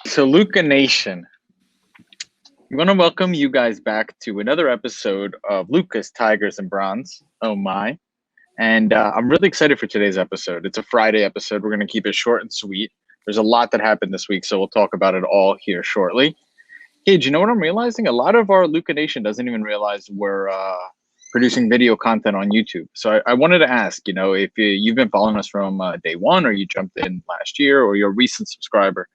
So, Luca Nation, I want to welcome you guys back to another episode of Lucas, Tigers, and Bronze. Oh, my. And I'm really excited for today's episode. It's a Friday episode. We're going to keep it short and sweet. There's a lot that happened this week, so we'll talk about it all here shortly. Hey, do you know what I'm realizing? A lot of our Luca Nation doesn't even realize we're producing video content on YouTube. So I wanted to ask, if you've been following us from day one, or you jumped in last year, or you're a recent subscriber,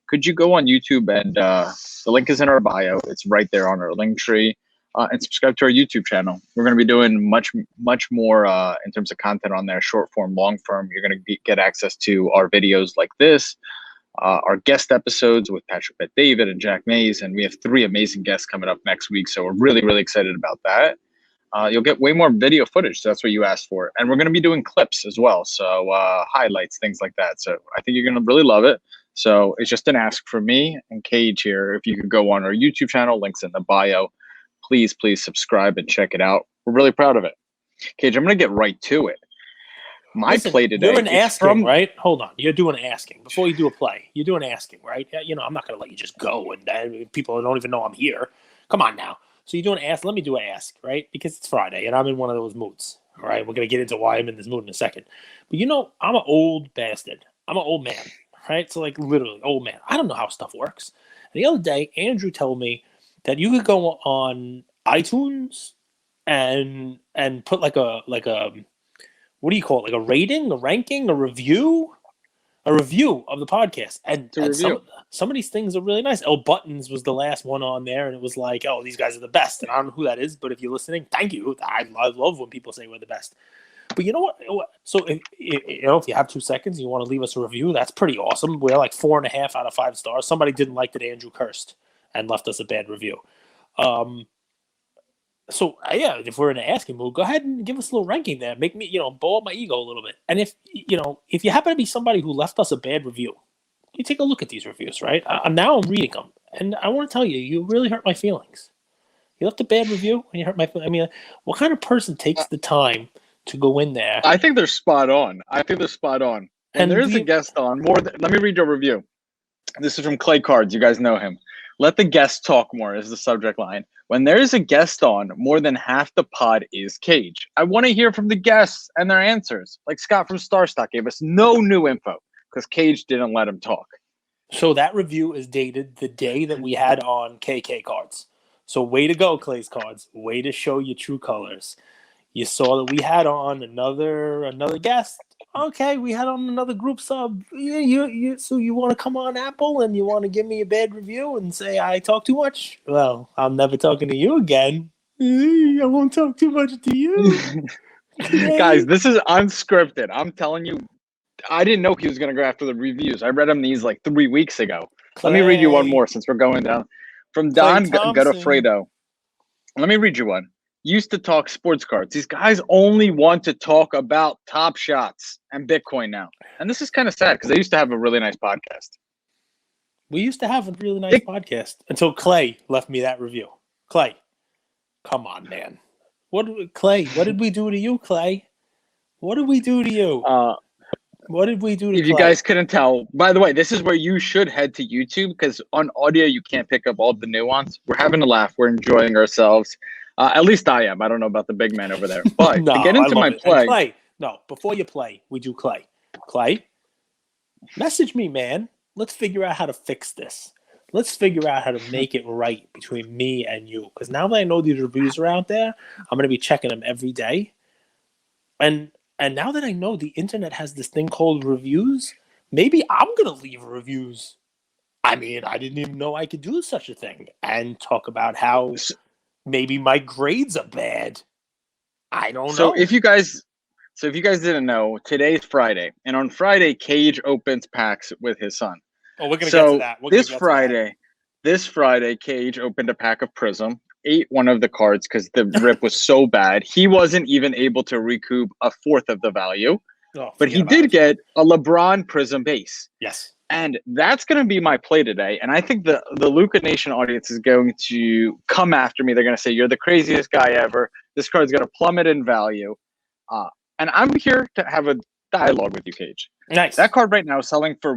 could you go on YouTube and the link is in our bio. It's right there on our link tree. And subscribe to our YouTube channel. We're going to be doing much more in terms of content on there, short form, long form. You're going to get access to our videos like this, our guest episodes with Patrick Bet David and Jack Mays. And we have 3 amazing guests coming up next week. So we're really, really excited about that. You'll get way more video footage. So that's what you asked for. And we're going to be doing clips as well. So highlights, things like that. So I think you're going to really love it. So it's just an ask from me and Cage here. If you could go on our YouTube channel, links in the bio. Please subscribe and check it out. We're really proud of it. Cage, I'm going to get right to it. My play today. You're an asking, right? Hold on. You're doing asking. Before you do a play, you're doing asking, right? I'm not going to let you just go and people don't even know I'm here. Come on now. So you're doing ask. Let me do an ask, right? Because it's Friday and I'm in one of those moods. All right. We're going to get into why I'm in this mood in a second. But I'm an old bastard. I'm an old man, right? So like literally old man. I don't know how stuff works. And the other day, Andrew told me that you could go on iTunes and put like a what do you call it? Like a rating, a ranking, a review of the podcast. And some of these things are really nice. Buttons was the last one on there, and it was like, oh, these guys are the best. And I don't know who that is, but if you're listening, thank you. I love when people say we're the best. But you know what? So if you have 2 seconds, and you want to leave us a review, that's pretty awesome. We're like 4.5 out of 5 stars. Somebody didn't like that Andrew cursed and left us a bad review. So if we're in an asking mood, go ahead and give us a little ranking there. Make me, blow up my ego a little bit. And if you happen to be somebody who left us a bad review, you take a look at these reviews, right? I'm reading them, and I want to tell you, you really hurt my feelings. You left a bad review, and you hurt my feelings. I mean, what kind of person takes the time to go in there? I think they're spot on. And there is a guest on let me read your review. This is from Clay Cards. You guys know him. Let the guest talk more is the subject line. When there is a guest on, more than half the pod is Cage. I want to hear from the guests and their answers. Like Scott from Starstock gave us no new info because Cage didn't let him talk. So that review is dated the day that we had on KK Cards. So way to go, Clay's Cards. Way to show your true colors. You saw that we had on another guest. Okay, we had on another group sub. So you want to come on Apple and you want to give me a bad review and say I talk too much? Well, I'm never talking to you again. I won't talk too much to you. Guys, this is unscripted. I'm telling you, I didn't know he was going to go after the reviews. I read him these like 3 weeks ago. Let me read you one more since we're going down. From Don Godofredo. Let me read you one. Used to talk sports cards. These guys only want to talk about Top Shots and Bitcoin now. And this is kind of sad because they used to have a really nice podcast. We used to have a really nice podcast until Clay left me that review. Clay, come on, man. What did we do to you, Clay? What did we do to you? What did we do to If you guys couldn't tell, by the way, this is where you should head to YouTube because on audio, you can't pick up all the nuance. We're having a laugh. We're enjoying ourselves. At least I am. I don't know about the big man over there. But to get into my play. Clay, no, before you play, we do Clay. Clay, message me, man. Let's figure out how to fix this. Let's figure out how to make it right between me and you. Because now that I know these reviews are out there, I'm going to be checking them every day. And now that I know the internet has this thing called reviews, maybe I'm going to leave reviews. I mean, I didn't even know I could do such a thing and talk about how maybe my grades are bad. I don't know. So if you guys didn't know, today's Friday, and on Friday, Cage opens packs with his son. Oh, we're gonna get to that. This Friday, Cage opened a pack of Prizm, ate one of the cards because the rip was so bad. He wasn't even able to recoup a fourth of the value, but he did get a LeBron Prizm base. Yes. And that's going to be my play today. And I think the Luca Nation audience is going to come after me. They're going to say, you're the craziest guy ever. This card's going to plummet in value. And I'm here to have a dialogue with you, Cage. Nice. That card right now is selling for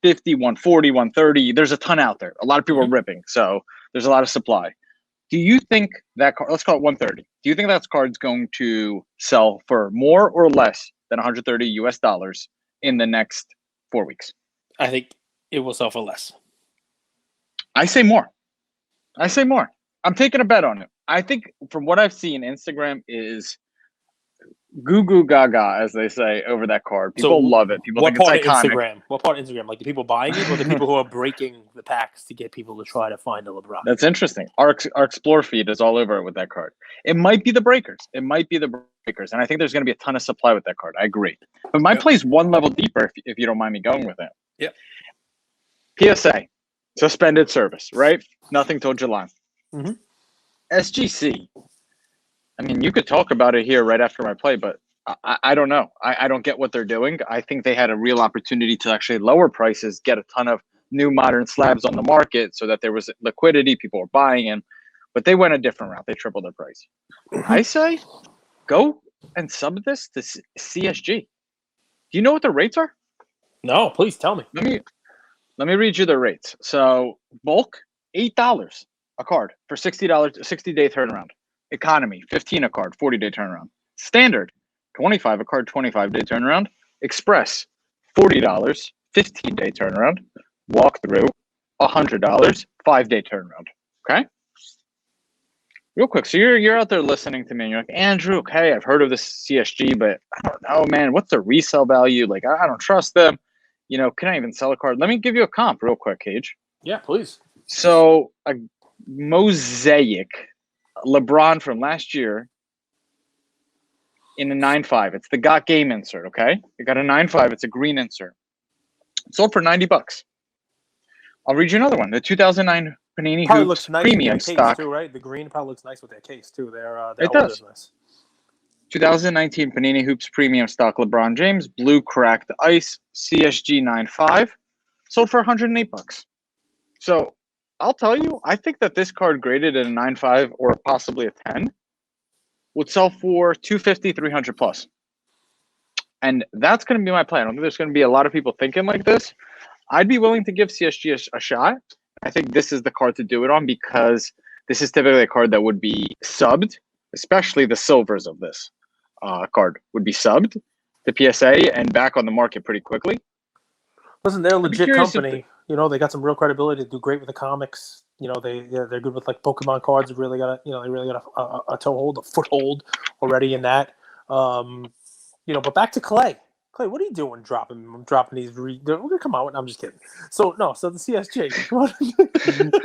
150, 140, 130. There's a ton out there. A lot of people are ripping, so there's a lot of supply. Do you think that card, let's call it 130. Do you think that card's going to sell for more or less than 130 US dollars in the next 4 weeks? I think it will sell for less. I say more. I'm taking a bet on it. I think from what I've seen, Instagram is goo goo gaga, as they say, over that card. People love it. People think it's iconic. What part of Instagram? Like the people buying it, or the people who are breaking the packs to get people to try to find a LeBron? That's interesting. Our Explore feed is all over it with that card. It might be the breakers. And I think there's going to be a ton of supply with that card. I agree. But my play is one level deeper, if you don't mind me going with it. Yep. PSA, suspended service, right? Nothing till July. Mm-hmm. SGC. I mean, you could talk about it here right after my play, but I don't know. I don't get what they're doing. I think they had a real opportunity to actually lower prices, get a ton of new modern slabs on the market so that there was liquidity, people were buying in, but they went a different route. They tripled their price. I say go and sub this to CSG. Do you know what the rates are? No, please tell me. Let me read you the rates. So bulk, $8 a card for $60, 60-day turnaround. Economy, $15 a card, 40-day turnaround. Standard, $25 a card, 25-day turnaround. Express, $40, 15-day turnaround. Walkthrough, $100, 5-day turnaround. Okay? Real quick, so you're out there listening to me, and you're like, Andrew, okay, I've heard of this CSG, but I don't know, man. What's the resale value? Like, I don't trust them. You know, can I even sell a card? Let me give you a comp real quick, Cage. Yeah, please. So a Mosaic LeBron from last year in a 9.5. It's the Got Game insert, okay? It got a 9.5. It's a green insert. It sold for $90. I'll read you another one. The 2009 Panini probably Hoops looks nice premium with their stock. Case too, right? The green probably looks nice with their case too. It does. Nice. 2019 Panini Hoops premium stock LeBron James blue cracked ice CSG 9.5 sold for $108. So I'll tell you, I think that this card graded at a 9.5 or possibly a 10 would sell for $250, $300 plus. And that's going to be my plan. I don't think there's going to be a lot of people thinking like this. I'd be willing to give CSG a shot. I think this is the card to do it on because this is typically a card that would be subbed, especially the silvers of this card would be subbed to PSA and back on the market pretty quickly. Listen, they're a legit company. You know, they got some real credibility. They do great with the comics. You know, they're good with like Pokemon cards. They really got a toehold, a foothold already in that. You know, but back to Clay. Clay, what are you doing dropping these? Come on, I'm just kidding. So the CSG.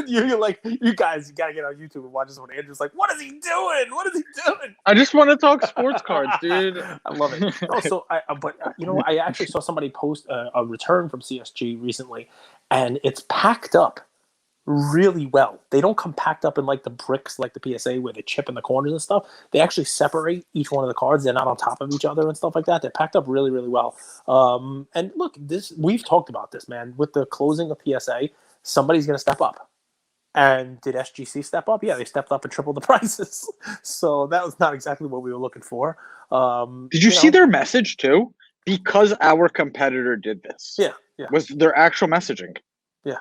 You're like, you guys, you got to get on YouTube and watch this one. Andrew's like, what is he doing? I just want to talk sports cards, dude. I love it. I actually saw somebody post a return from CSG recently, and it's packed up really well. They don't come packed up in like the bricks, like the PSA where they chip in the corners and stuff. They actually separate each one of the cards. They're not on top of each other and stuff like that. They're packed up really, really well. And look, we've talked about this, man. With the closing of PSA, somebody's going to step up. And did SGC step up? Yeah, they stepped up and tripled the prices. So that was not exactly what we were looking for. Did you see their message too? Because our competitor did this. Yeah. Was their actual messaging. Yeah.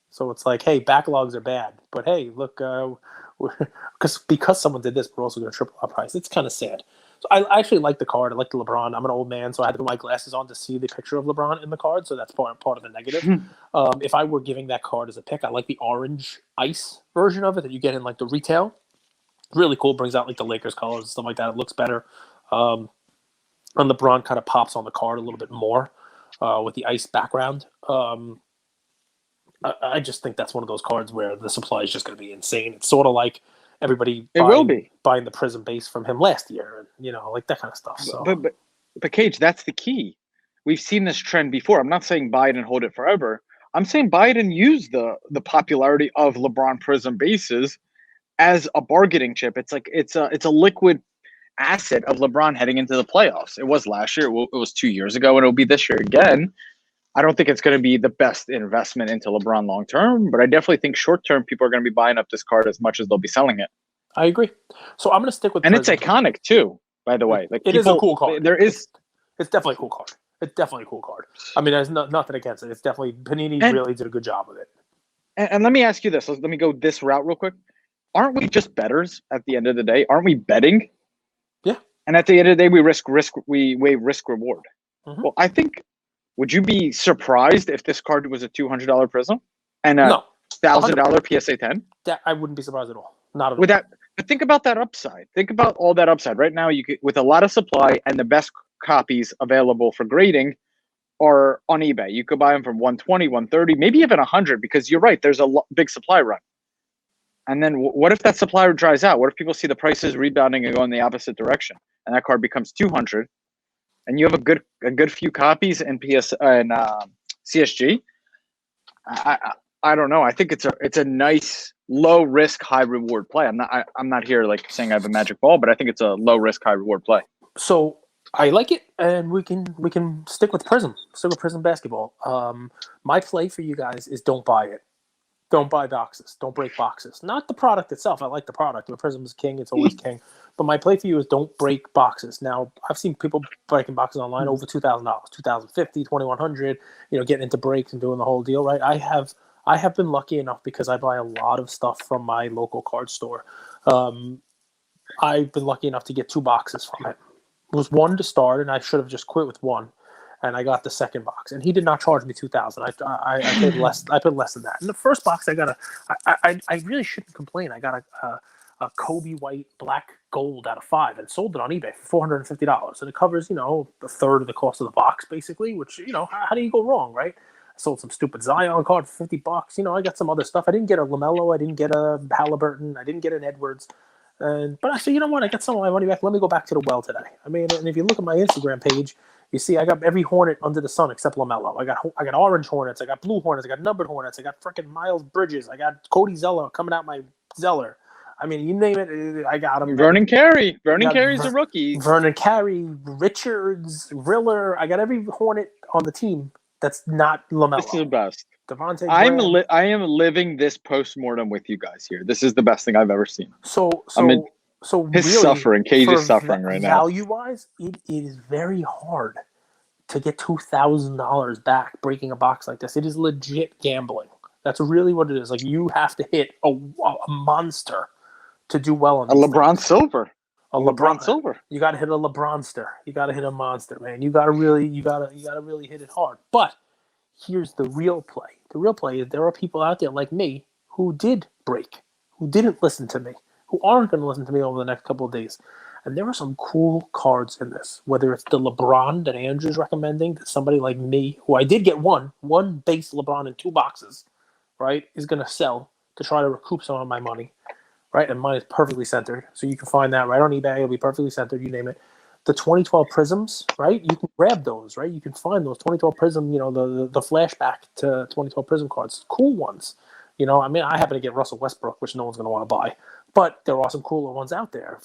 So it's like, hey, backlogs are bad. But hey, look, because someone did this, we're also going to triple our price. It's kind of sad. So I actually like the card. I like the LeBron. I'm an old man, so I had to put my glasses on to see the picture of LeBron in the card. So that's part of the negative. If I were giving that card as a pick, I like the orange ice version of it that you get in like the retail. Really cool. Brings out like the Lakers colors and stuff like that. It looks better. And LeBron kind of pops on the card a little bit more with the ice background. I just think that's one of those cards where the supply is just going to be insane. It's sort of like everybody buying the Prizm base from him last year, and you know, like that kind of stuff. So, but Cage, that's the key. We've seen this trend before. I'm not saying buy it and hold it forever. I'm saying buy it and use the popularity of LeBron Prizm bases as a bargaining chip. It's like it's a liquid asset of LeBron heading into the playoffs. It was last year. It was 2 years ago, and it'll be this year again. I don't think it's going to be the best investment into LeBron long term, but I definitely think short term people are going to be buying up this card as much as they'll be selling it. I agree. So I'm going to stick with and Prizm. It's iconic too, by the way. Like it is a cool card. It's definitely a cool card. It's definitely a cool card. I mean, there's nothing against it. It's definitely Panini really did a good job with it. And let me ask you this. Let me go this route real quick. Aren't we just bettors at the end of the day? Aren't we betting? Yeah. And at the end of the day, we weigh risk reward. Mm-hmm. Well, I think, would you be surprised if this card was a $200 Prism and a $1,000 PSA 10? I wouldn't be surprised at all. Not at With all. that, but think about that upside. Think about all that upside. Right now, you could, with a lot of supply and the best copies available for grading are on eBay. You could buy them from 120, 130, maybe even 100, because you're right. There's a big supply run. And then what if that supply dries out? What if people see the prices rebounding and go in the opposite direction, and that card becomes 200, and you have a good few copies in CSG? I don't know. I think it's a nice low risk, high reward play. I'm not here like saying I have a magic ball, but I think it's a low risk, high reward play. So I like it, and we can stick with Prizm. Stick with Prizm basketball. My play for you guys is don't buy it. Don't buy boxes. Don't break boxes. Not the product itself. I like the product. When Prizm is king, it's always king. But my play for you is don't break boxes. Now, I've seen people breaking boxes online over $2,000, $2,050, $2,100. Getting into breaks and doing the whole deal. Right? I have been lucky enough because I buy a lot of stuff from my local card store. I've been lucky enough to get 2 boxes from it. It was one to start, and I should have just quit with one. And I got the second box, and he did not charge me $2,000. I paid less. I paid less than that. In the first box, I really shouldn't complain. I got a Kobe White black gold out of 5 and sold it on eBay for $450, and it covers a third of the cost of the box basically. Which how do you go wrong, right? I sold some stupid Zion card for $50. I got some other stuff. I didn't get a LaMelo. I didn't get a Halliburton. I didn't get an Edwards. But I said, you know what? I got some of my money back. Let me go back to the well today. I mean, and if you look at my Instagram page, you see I got every Hornet under the sun except LaMelo. I got orange Hornets. I got blue Hornets. I got numbered Hornets. I got freaking Miles Bridges. I got Cody Zeller coming out my Zeller. I mean, you name it, I got him. Vernon Carey. Vernon Carey's a rookie. Vernon Carey, Richards, Riller. I got every Hornet on the team that's not LaMelo. This is the best. Devontae I am living this postmortem with you guys here. This is the best thing I've ever seen. So his really, suffering. Cage is suffering right now. Value-wise, it is very hard to get $2,000 back breaking a box like this. It is legit gambling. That's really what it is. Like, you have to hit a monster to do well on a LeBron Silver. A LeBron Silver. You got to hit a LeBronster. You got to hit a monster, man. You got to really hit it hard. But here's the real play. The real play is there are people out there like me who did break, who didn't listen to me, who aren't going to listen to me over the next couple of days. And there are some cool cards in this, whether it's the LeBron that Andrew's recommending, that somebody like me, who I did get one base LeBron in 2 boxes, right, is going to sell to try to recoup some of my money, right? And mine is perfectly centered. So you can find that right on eBay. It'll be perfectly centered, you name it. The 2012 Prizms, right? You can grab those, right? You can find those 2012 Prizm, the flashback to 2012 Prizm cards, cool ones. I mean, I happen to get Russell Westbrook, which no one's going to want to buy. But there are some cooler ones out there.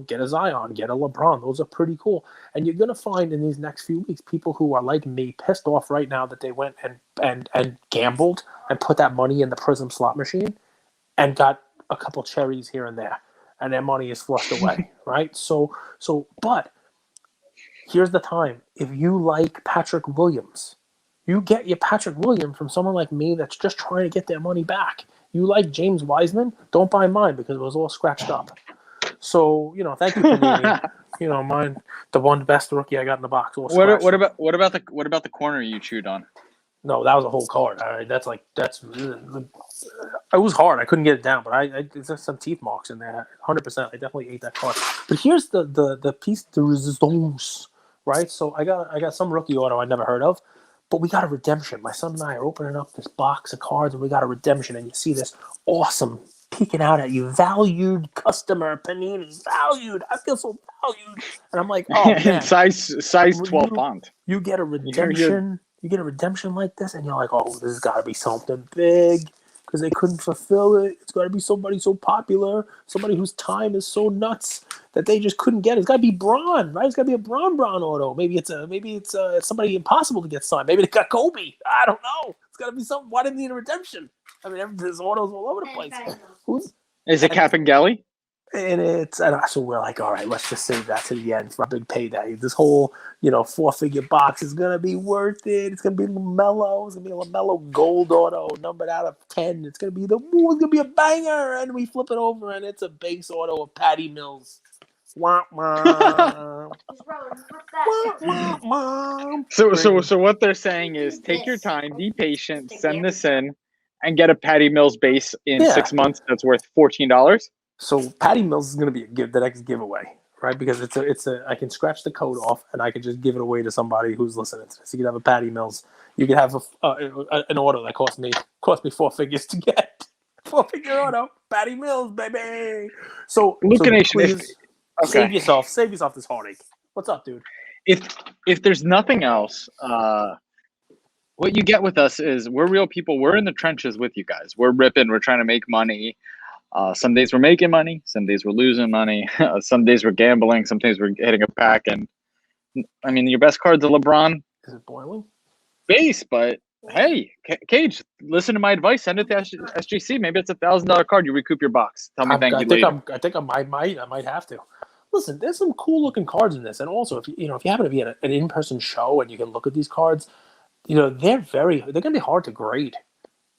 Get a Zion, get a LeBron. Those are pretty cool. And you're going to find in these next few weeks people who are like me, pissed off right now that they went and gambled and put that money in the Prizm slot machine and got a couple cherries here and there. And their money is flushed away, right? But here's the time. If you like Patrick Williams, you get your Patrick Williams from someone like me that's just trying to get their money back. You like James Wiseman, don't buy mine because it was all scratched up. So, thank you for me. Mine, the one best rookie I got in the box. What about the corner you chewed on? No, that was a whole card. It was hard. I couldn't get it down, but there's some teeth marks in there. 100%. I definitely ate that card. But here's the piece de resistance, right? So I got some rookie auto I never heard of. But we got a redemption. My son and I are opening up this box of cards, and we got a redemption. And you see this awesome peeking out at you, valued customer, Panini, valued. I feel so valued. And I'm like, oh man, size 12 font. You get a redemption. You get a redemption like this, and you're like, oh, this has got to be something big because they couldn't fulfill it. It's got to be somebody so popular, somebody whose time is so nuts that they just couldn't get it. It's got to be Braun, right? It's got to be a Braun auto. Maybe it's somebody impossible to get signed. Maybe they got Kobe. I don't know. It's got to be something. Why didn't they need a redemption? I mean, there's autos all over the place. Is it Cap and Gelly? And so we're like, all right, let's just save that to the end for a big payday. This whole, 4-figure box is gonna be worth it. It's gonna be LaMelo. It's gonna be a LaMelo gold auto, numbered out of 10. It's gonna be a banger. And we flip it over, and it's a base auto of Patty Mills. Wah, wah. Wah, wah, wah. So what they're saying is take your time, be patient, send this in, and get a Patty Mills base in 6 months that's worth $14. So Patty Mills is going to be the next giveaway, right? Because I can scratch the code off and I can just give it away to somebody who's listening to this. You can have a Patty Mills. You can have an auto that cost me 4 figures to get. 4-figure auto, Patty Mills, baby. So please save yourself this heartache. What's up, dude? If there's nothing else, what you get with us is we're real people. We're in the trenches with you guys. We're ripping. We're trying to make money. Some days we're making money. Some days we're losing money. Some days we're gambling. Some days we're hitting a pack. And I mean, your best card's a LeBron. Is it boiling? Base, but hey, Cage, listen to my advice. Send it to SGC. Maybe it's $1,000 card. You recoup your box. Tell me thank you later. I think I might have to. Listen, there's some cool looking cards in this, and also if you happen to be at an in-person show and you can look at these cards, they're gonna be hard to grade.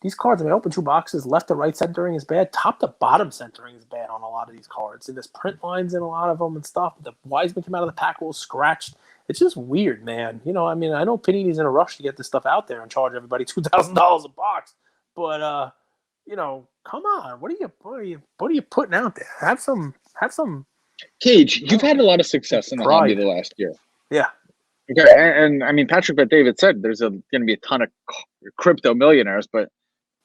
These cards, I mean, open 2 boxes, left to right centering is bad, top to bottom centering is bad on a lot of these cards, and there's print lines in a lot of them and stuff. The Wiseman came out of the pack all scratched. It's just weird, man. I mean, I know Panini's in a rush to get this stuff out there and charge everybody $2,000 a box, but come on, what are you putting out there? Have some. Cage, you've had a lot of success in the hobby the last year. Yeah. Okay, and I mean, Patrick Bet-David said there's going to be a ton of crypto millionaires, but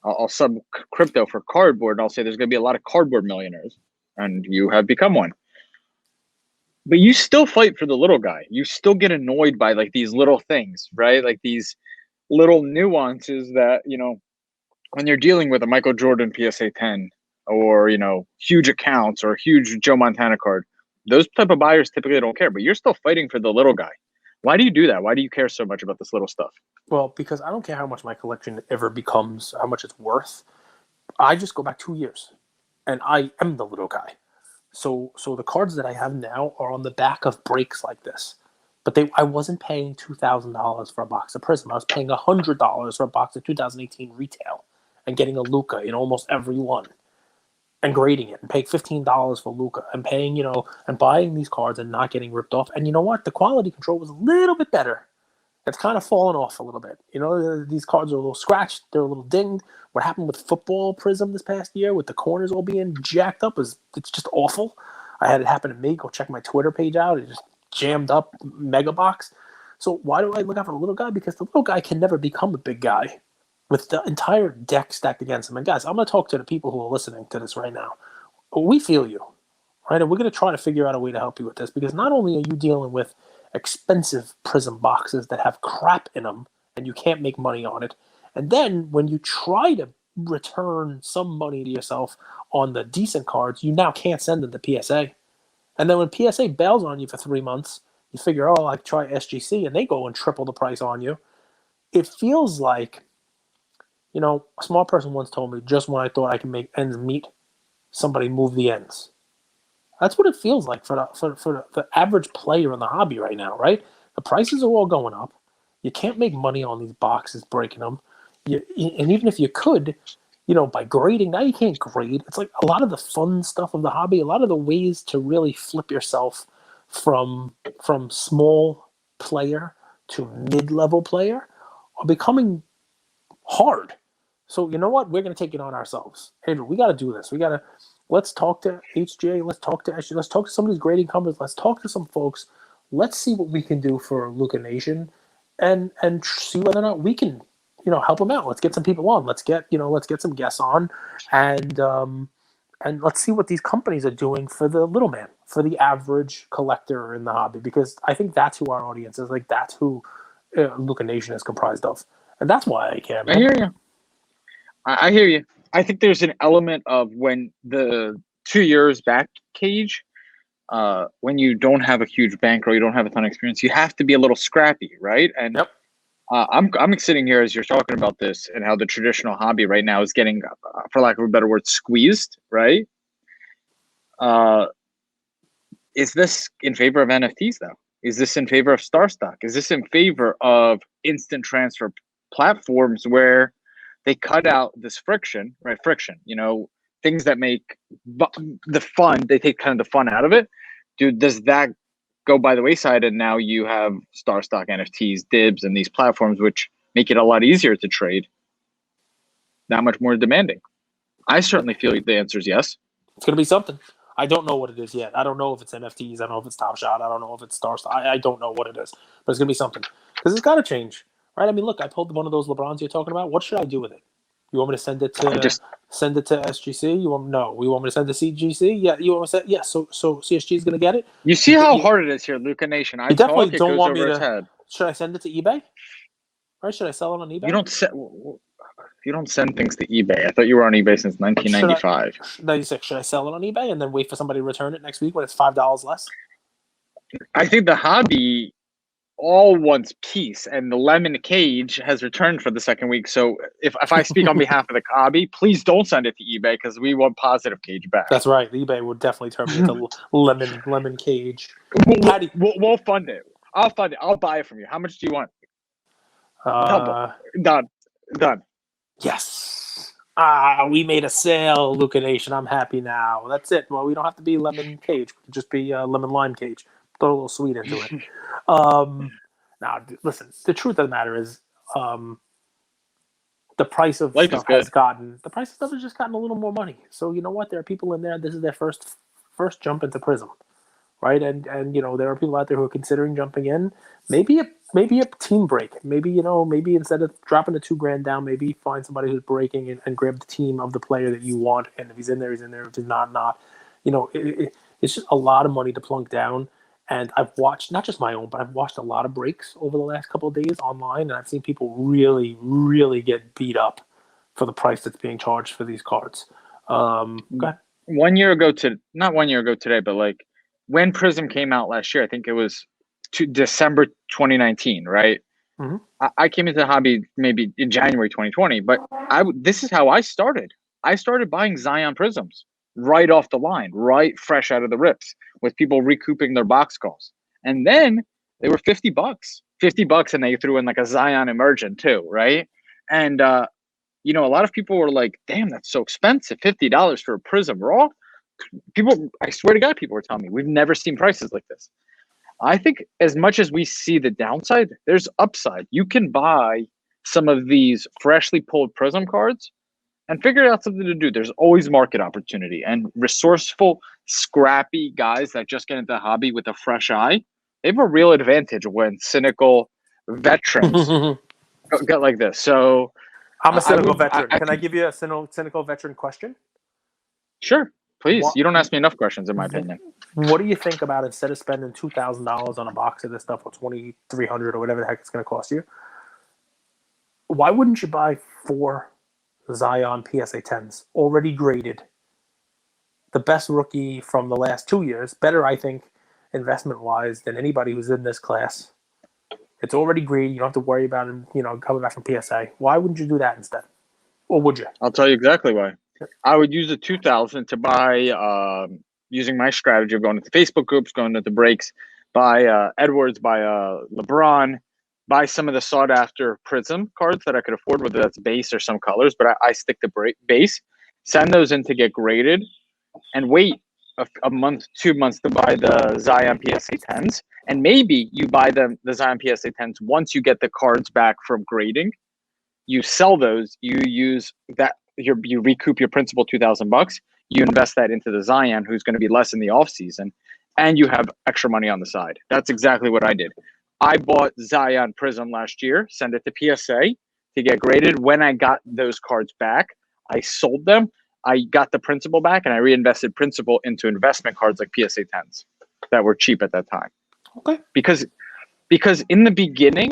I'll sub crypto for cardboard, and I'll say there's going to be a lot of cardboard millionaires, and you have become one. But you still fight for the little guy. You still get annoyed by like these little things, right? Like these little nuances that, when you're dealing with a Michael Jordan PSA 10 or, huge accounts or a huge Joe Montana card, those type of buyers typically don't care, but you're still fighting for the little guy. Why do you do that? Why do you care so much about this little stuff? Well, because I don't care how much my collection ever becomes, how much it's worth. I just go back 2 years, and I am the little guy. So the cards that I have now are on the back of breaks like this. But I wasn't paying $2,000 for a box of Prizm. I was paying $100 for a box of 2018 retail and getting a Luka in almost every one. And grading it and paying $15 for Luka and paying, and buying these cards and not getting ripped off. And you know what? The quality control was a little bit better. It's kind of fallen off a little bit. These cards are a little scratched. They're a little dinged. What happened with football Prizm this past year with the corners all being jacked up it's just awful. I had it happen to me. Go check my Twitter page out. It just jammed up mega box. So why do I look out for the little guy? Because the little guy can never become a big guy with the entire deck stacked against him. And guys, I'm going to talk to the people who are listening to this right now. We feel you, right? And we're going to try to figure out a way to help you with this, because not only are you dealing with expensive Prizm boxes that have crap in them and you can't make money on it, and then when you try to return some money to yourself on the decent cards, you now can't send them to PSA. And then when PSA bails on you for 3 months, you figure, oh, I try SGC, and they go and triple the price on you. It feels like, a small person once told me, just when I thought I could make ends meet, somebody moved the ends. That's what it feels like for the average player in the hobby right now, right? The prices are all going up. You can't make money on these boxes, breaking them. And even if you could, by grading, now you can't grade. It's like a lot of the fun stuff of the hobby, a lot of the ways to really flip yourself from small player to mid-level player are becoming hard. So you know what? We're going to take it on ourselves. Andrew, we got to do this. Let's talk to HJ. Let's talk to Ashley. Let's talk to some of these grading companies. Let's talk to some folks. Let's see what we can do for Luka Nation and see whether or not we can, help them out. Let's get some people on. Let's get some guests on, and let's see what these companies are doing for the little man, for the average collector in the hobby, because I think that's who our audience is. Like, that's who Luka Nation is comprised of. And that's why I care, man. I hear you. I hear you. I think there's an element of when the 2 years back, Cage, when you don't have a huge bankroll, you don't have a ton of experience, you have to be a little scrappy, right? And yep. I'm sitting here as you're talking about this and how the traditional hobby right now is getting, for lack of a better word, squeezed, right? Is this in favor of NFTs though? Is this in favor of Star Stock? Is this in favor of instant transfer platforms where they cut out this friction, right? Friction, things that make the fun, they take kind of the fun out of it. Does that go by the wayside? And now you have Star Stock, NFTs, Dibs, and these platforms, which make it a lot easier to trade, not much more demanding. I certainly feel the answer is yes. It's going to be something. I don't know what it is yet. I don't know if it's NFTs. I don't know if it's Top Shot. I don't know if it's Star Stock. I don't know what it is, but it's going to be something because it's got to change, right? I mean, look, I pulled one of those LeBrons you're talking about. What should I do with it? You want me to send it to SGC? You want me to send it to CGC? Yeah, you want me to send? Yeah. So CSG is going to get it. You see how hard it is here, Luca Nation. I definitely talk, don't it goes want over me his to. head. Should I send it to eBay? Right? Should I sell it on eBay? You don't send things to eBay. I thought you were on eBay since 1995. Should I sell it on eBay and then wait for somebody to return it next week when it's $5 less? I think the hobby all wants peace, and the lemon cage has returned for the second week. So if I speak on behalf of the hobby, please don't send it to eBay because we want positive cage back. That's right. eBay would definitely turn me into lemon cage. We'll fund it. I'll fund it. I'll buy it from you. How much do you want? Double. Done. Yes. We made a sale, Luca Nation. I'm happy now. That's it. Well, we don't have to be lemon cage. We could just be lemon lime cage. Throw a little sweet into it. Now, listen, the truth of the matter is the price of life stuff has just gotten a little more money. So you know what? There are people in there. This is their first jump into Prizm, right? And there are people out there who are considering jumping in. Maybe a team break. Maybe instead of dropping the $2,000 down, maybe find somebody who's breaking and grab the team of the player that you want. And if he's in there, he's in there. If he's not. It's just a lot of money to plunk down. And I've watched, not just my own, but I've watched a lot of breaks over the last couple of days online, and I've seen people really, really get beat up for the price that's being charged for these cards. Go ahead. 1 year ago not 1 year ago today, but like when Prizm came out last year, I think it was December 2019, right? Mm-hmm. I came into the hobby maybe in January 2020, but this is how I started. I started buying Zion Prizms right off the line, right fresh out of the rips, with people recouping their box calls. And then they were $50, and they threw in like a Zion emergent too, right? And a lot of people were like, damn, that's so expensive, $50 for a Prizm raw. I swear to God, people were telling me, we've never seen prices like this. I think as much as we see the downside, there's upside. You can buy some of these freshly pulled Prizm cards and figure out something to do. There's always market opportunity, and resourceful, scrappy guys that just get into the hobby with a fresh eye, they have a real advantage when cynical veterans get like this. So I'm a cynical veteran. Can I give you a cynical veteran question? Sure, please. You don't ask me enough questions, in my opinion. What do you think about instead of spending $2,000 on a box of this stuff, or $2,300 or whatever the heck it's going to cost you? Why wouldn't you buy 4 Zion PSA 10s, already graded, the best rookie from the last 2 years, better, I think, investment-wise than anybody who's in this class. It's already graded. You don't have to worry about him, coming back from PSA. Why wouldn't you do that instead? Or would you? I'll tell you exactly why. I would use the 2,000 to buy, using my strategy of going into Facebook groups, going into breaks, buy Edwards, buy LeBron, buy some of the sought-after Prizm cards that I could afford, whether that's base or some colors, but I stick to base, send those in to get graded, and wait a month, 2 months to buy the Zion PSA 10s. And maybe you buy the Zion PSA 10s once you get the cards back from grading. You sell those, you use that, you recoup your principal $2,000, you invest that into the Zion, who's going to be less in the off season, and you have extra money on the side. That's exactly what I did. I bought Zion Prizm last year, sent it to PSA to get graded. When I got those cards back, I sold them. I got the principal back, and I reinvested principal into investment cards like PSA 10s that were cheap at that time. Okay. Because in the beginning,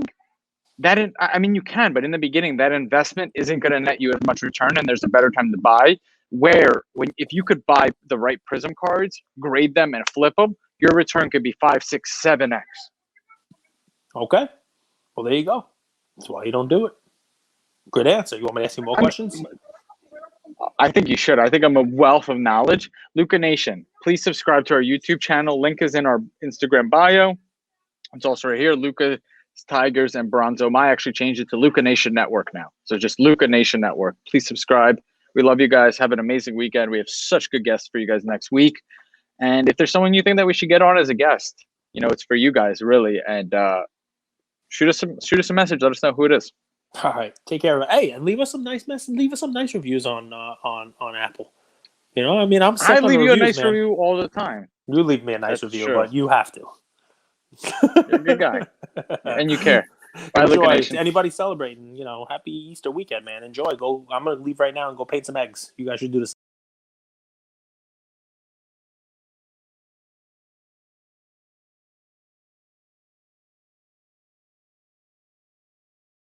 you can, but in the beginning, that investment isn't going to net you as much return, and there's a better time to buy. If you could buy the right Prizm cards, grade them, and flip them, your return could be 5, 6, 7x. Okay. Well, there you go. That's why you don't do it. Good answer. You want me to ask you more questions? I think you should. I think I'm a wealth of knowledge. Luca Nation, please subscribe to our YouTube channel. Link is in our Instagram bio. It's also right here. Luca's Tigers and Bronzo. I actually changed it to Luca Nation Network now. So just Luca Nation Network. Please subscribe. We love you guys. Have an amazing weekend. We have such good guests for you guys next week. And if there's someone you think that we should get on as a guest, it's for you guys, really. And shoot us a message. Let us know who it is. All right, take care of it. Hey, and leave us some nice reviews on Apple. I'm I leave you a nice man. review all the time. You leave me a nice review, but you have to. You're a good guy, and you care. Bye, Enjoy. Anybody celebrating, happy Easter weekend, man. Enjoy. I'm gonna leave right now and go paint some eggs. You guys should do the same.